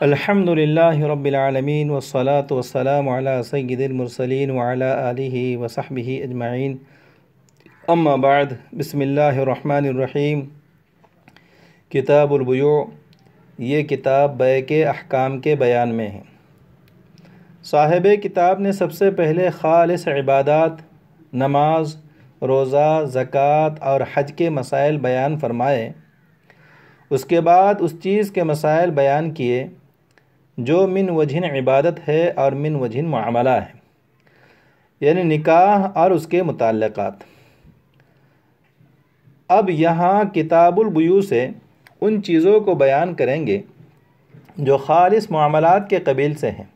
الحمد لله رب العالمين والصلاة والسلام على سيد المرسلين وعلى آله وصحبه أجمعين اما بعد بسم اللہ الرحمن الرحیم۔ کتاب البیوع، یہ کتاب بیع کے احکام کے بیان میں ہے۔ صاحب کتاب نے سب سے پہلے خالص عبادات، نماز، روزہ، زکوٰۃ اور حج کے مسائل بیان فرمائے۔ اس کے بعد اس چیز کے مسائل بیان کیے جو من وجہ عبادت ہے اور من وجہ معاملہ ہے، یعنی نکاح اور اس کے متعلقات۔ اب یہاں کتاب البیوع سے ان چیزوں کو بیان کریں گے جو خالص معاملات کے قبیل سے ہیں،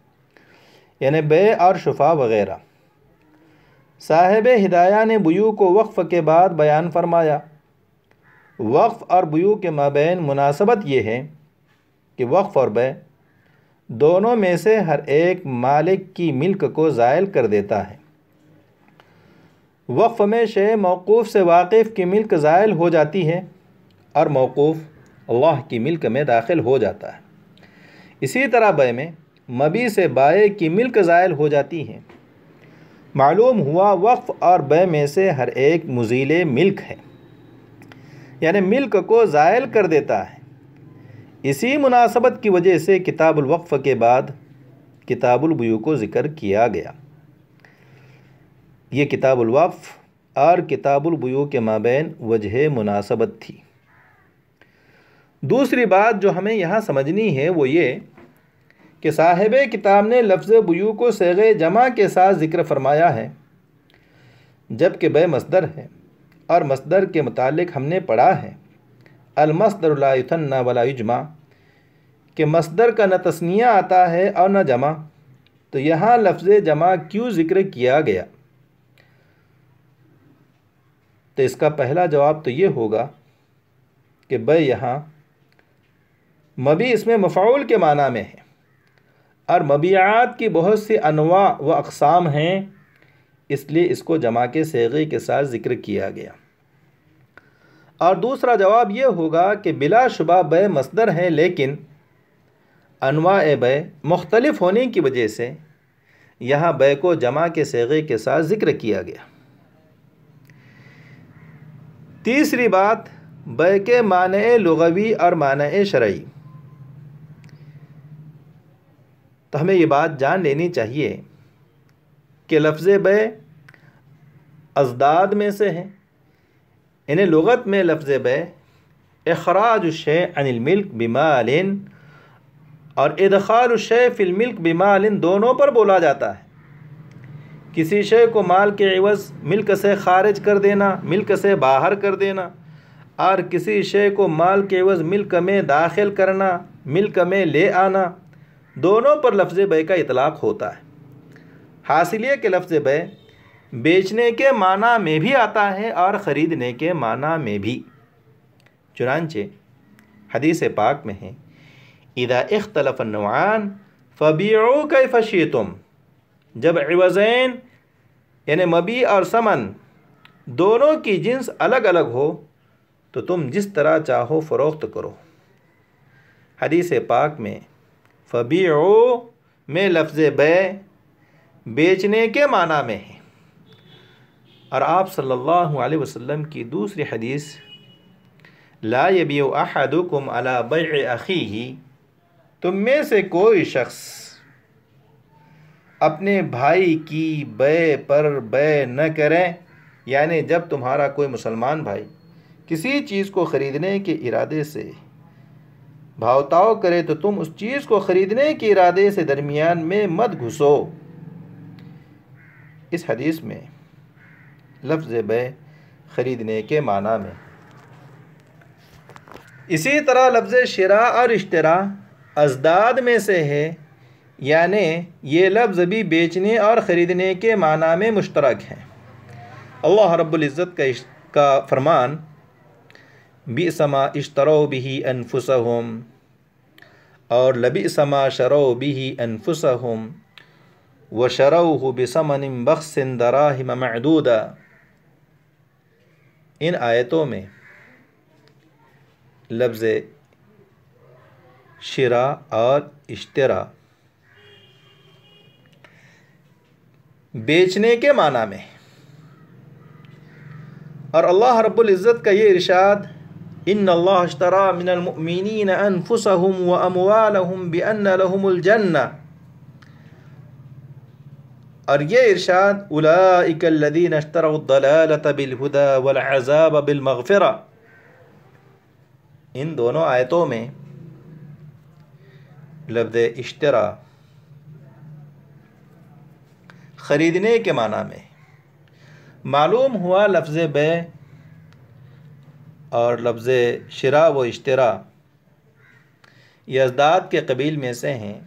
یعنی بیع اور شفاء وغیرہ۔ صاحب ہدایہ نے بیوع کو وقف کے بعد بیان فرمایا۔ وقف اور بیوع کے مابین مناسبت یہ ہے کہ وقف اور بیع دونوں میں سے ہر ایک مالک کی ملک کو زائل کر دیتا ہے۔ وقف میں شے موقوف سے واقف کی ملک زائل ہو جاتی ہے اور موقوف اللہ کی ملک میں داخل ہو جاتا ہے۔ اسی طرح بیع میں مبیع سے بائع کی ملک زائل ہو جاتی ہے۔ معلوم ہوا وقف اور بیع میں سے ہر ایک مزیل ملک ہے، یعنی ملک کو زائل کر دیتا ہے۔ اسی مناسبت کی وجہ سے کتاب الوقف کے بعد کتاب البیوع کو ذکر کیا گیا۔ یہ کتاب الوقف اور کتاب البیوع کے مابین وجہ مناسبت تھی۔ دوسری بات جو ہمیں یہاں سمجھنی ہے وہ یہ کہ صاحب کتاب نے لفظ بیوع کو صیغہ جمع کے ساتھ ذکر فرمایا ہے، جبکہ بیع مصدر ہے، اور مصدر کے متعلق ہم نے پڑھا ہے المصدر لا یثنی ولا یجمع، کہ مصدر کا نہ تثنیہ آتا ہے اور نہ جمع، تو یہاں لفظ جمع کیوں ذکر کیا گیا؟ تو اس کا پہلا جواب تو یہ ہوگا کہ بیع یہاں مبیع اس میں مفعول کے معنی میں ہے، اور مبیعات کی بہت سی انواع و اقسام ہیں، اس لیے اس کو جمع کے صیغے کے ساتھ ذکر کیا گیا۔ اور دوسرا جواب یہ ہوگا کہ بلا شبہ بیع مصدر ہے، لیکن انواع بیع مختلف ہونے کی وجہ سے یہاں بیع کو جمع کے صیغے کے ساتھ ذکر کیا گیا۔ تیسری بات، بیع کے معنی لغوی اور معنی شرعی۔ تو ہمیں یہ بات جان لینی چاہیے کہ لفظ بیع ازداد میں سے ہے، یعنی لغت میں لفظ بیع اخراج الشیء عن الملک بمال اور ادخال الشیء فی الملک بمال دونوں پر بولا جاتا ہے۔ کسی شے کو مال کے عوض ملک سے خارج کر دینا، ملک سے باہر کر دینا، اور کسی شے کو مال کے عوض ملک میں داخل کرنا، ملک میں لے آنا، دونوں پر لفظ بیع کا اطلاق ہوتا ہے۔ حاصل یہ کہ لفظ بیع بیچنے کے معنی میں بھی آتا ہے اور خریدنے کے معنی میں بھی۔ چنانچہ حدیث پاک میں ہے اذا اختلف النوعان فبیعوا کیف شئتم، جب عوضین یعنی مبیع اور ثمن دونوں کی جنس الگ الگ ہو تو تم جس طرح چاہو فروخت کرو۔ حدیث پاک میں فبیعوا میں لفظ بیع بیچنے کے معنی میں ہے، اور آپ صلی اللہ علیہ وسلم کی دوسری حدیث لا یبیع احدکم علی بیع اخیہ، تم میں سے کوئی شخص اپنے بھائی کی بیع پر بیع نہ کرے، یعنی جب تمہارا کوئی مسلمان بھائی کسی چیز کو خریدنے کے ارادے سے بھاؤ تاؤ کرے تو تم اس چیز کو خریدنے کے ارادے سے درمیان میں مت گھسو۔ اس حدیث میں لفظ بیع خریدنے کے معنی میں۔ اسی طرح لفظ شراء اور اشتراء ازداد میں سے ہے، یعنی یہ لفظ بھی بیچنے اور خریدنے کے معنی میں مشترک ہیں۔ اللہ رب العزت کا فرمان بئس ما اشتروا به انفسهم اور لبئس ما شروا به انفسهم وشروه بثمن بخس دراهم معدودہ۔ ان آیتوں میں لفظ شرا اور اشترا بیچنے کے معنی میں، اور اللہ رب العزت کا یہ ارشاد ان اللہ اشترى من المؤمنین انفسهم واموالهم بان لهم الجنہ، اور یہ ارشاد اولئک الذین اشتروا الضلالۃ بالہدى والعذاب بالمغفرہ، ان دونوں آیتوں میں لفظ اشترا خریدنے کے معنی میں معلوم ہوا لفظ بے اور لفظ شراء و اشترا یہ ازداد کے قبیل میں سے ہیں،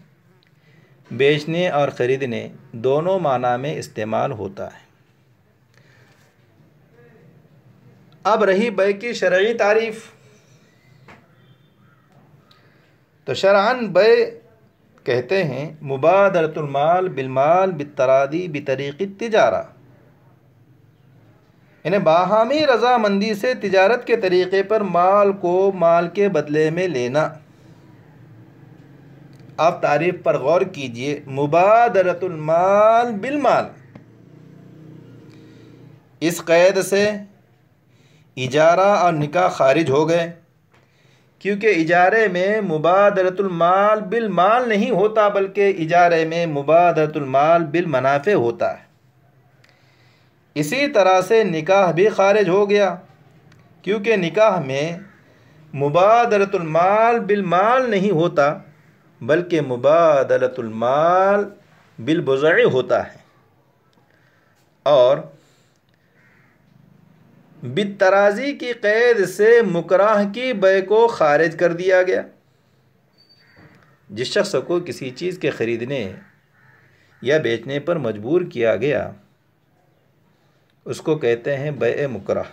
بیچنے اور خریدنے دونوں معنی میں استعمال ہوتا ہے۔ اب رہی بے کی شرعی تعریف، تو شرعاً بے کہتے ہیں مبادرۃ المال بالمال بالتراضی بطریق التجارہ، یعنی باہمی رضامندی سے تجارت کے طریقے پر مال کو مال کے بدلے میں لینا۔ آپ تعریف پر غور کیجئے، مبادرۃ المال بالمال، اس قید سے اجارہ اور نکاح خارج ہو گئے، کیونکہ اجارے میں مبادرۃ المال بالمال نہیں ہوتا، بلکہ اجارے میں مبادرۃ المال بالمنافع ہوتا ہے۔ اسی طرح سے نکاح بھی خارج ہو گیا، کیونکہ نکاح میں مبادرۃ المال بالمال نہیں ہوتا، بلکہ مبادلۃ المال بالبضع ہوتا ہے، اور بالتراضی کی قید سے مکراہ کی بے کو خارج کر دیا گیا۔ جس شخص کو کسی چیز کے خریدنے یا بیچنے پر مجبور کیا گیا اس کو کہتے ہیں بیع مکرہ۔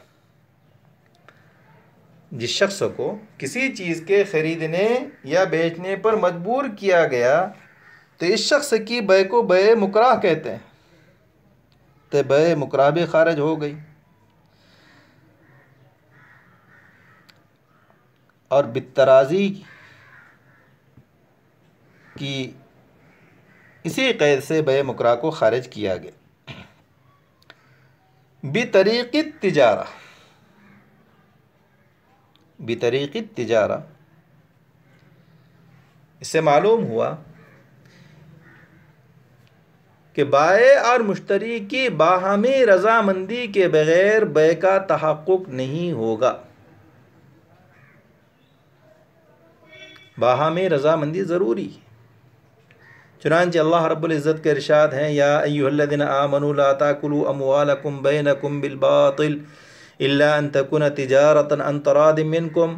جس شخص کو کسی چیز کے خریدنے یا بیچنے پر مجبور کیا گیا تو اس شخص کی بے کو بیع مکرہ کہتے ہیں، تو بیع مکرہ بھی خارج ہو گئی۔ اور بالتراضی کی اسی قید سے بیع مکرہ کو خارج کیا گیا۔ بطریق التجارہ، بطریق التجارہ، اس سے معلوم ہوا کہ بائع اور مشتری کی باہمی رضامندی کے بغیر بیع کا تحقق نہیں ہوگا۔ باہمی رضامندی ضروری ہے، چنانچہ اللہ رب العزت کے ارشاد ہیں یا ایھا الذین آمنوا لا تاکلوا اموالکم بینکم بالباطل الا ان تکون تجارۃ عن تراض منکم۔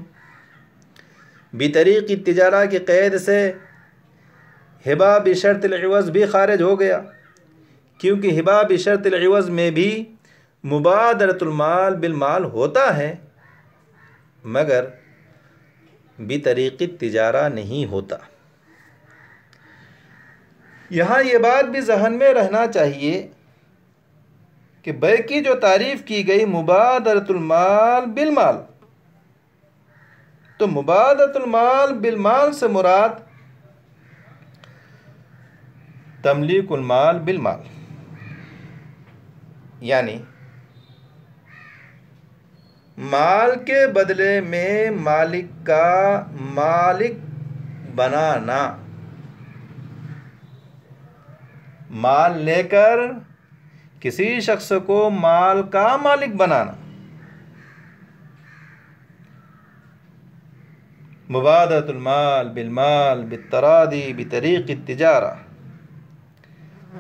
بطریق التجارہ کی قید سے ہبہ بشرط العوض بھی خارج ہو گیا، کیونکہ ہبہ بشرط العوض میں بھی مبادرۃ المال بالمال ہوتا ہے، مگر بطریق التجارہ نہیں ہوتا۔ یہاں یہ بات بھی ذہن میں رہنا چاہیے کہ بیع کی جو تعریف کی گئی مبادرۃ المال بالمال، تو مبادرۃ المال بالمال سے مراد تملیک المال بالمال، یعنی مال کے بدلے میں مالک کا مالک بنانا، مال لے کر کسی شخص کو مال کا مالک بنانا۔ مبادرۃ المال بالمال بالتراضی بطریق التجارہ،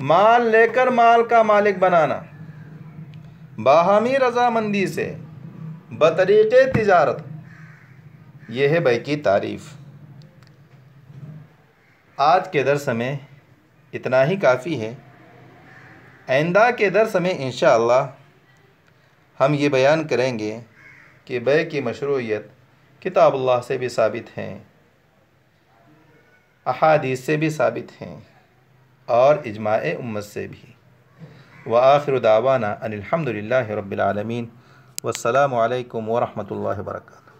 مال لے کر مال کا مالک بنانا باہمی رضامندی سے بطریق تجارت، یہ ہے بیع کی تعریف۔ آج کے درس میں اتنا ہی کافی ہے۔ آئندہ کے درس میں انشاءاللہ ہم یہ بیان کریں گے کہ بیع کی مشروعیت کتاب اللہ سے بھی ثابت ہیں، احادیث سے بھی ثابت ہیں، اور اجماع امت سے بھی۔ وآخر دعوانا ان الحمد للہ رب العالمین، والسلام علیکم ورحمۃ اللہ وبرکاتہ۔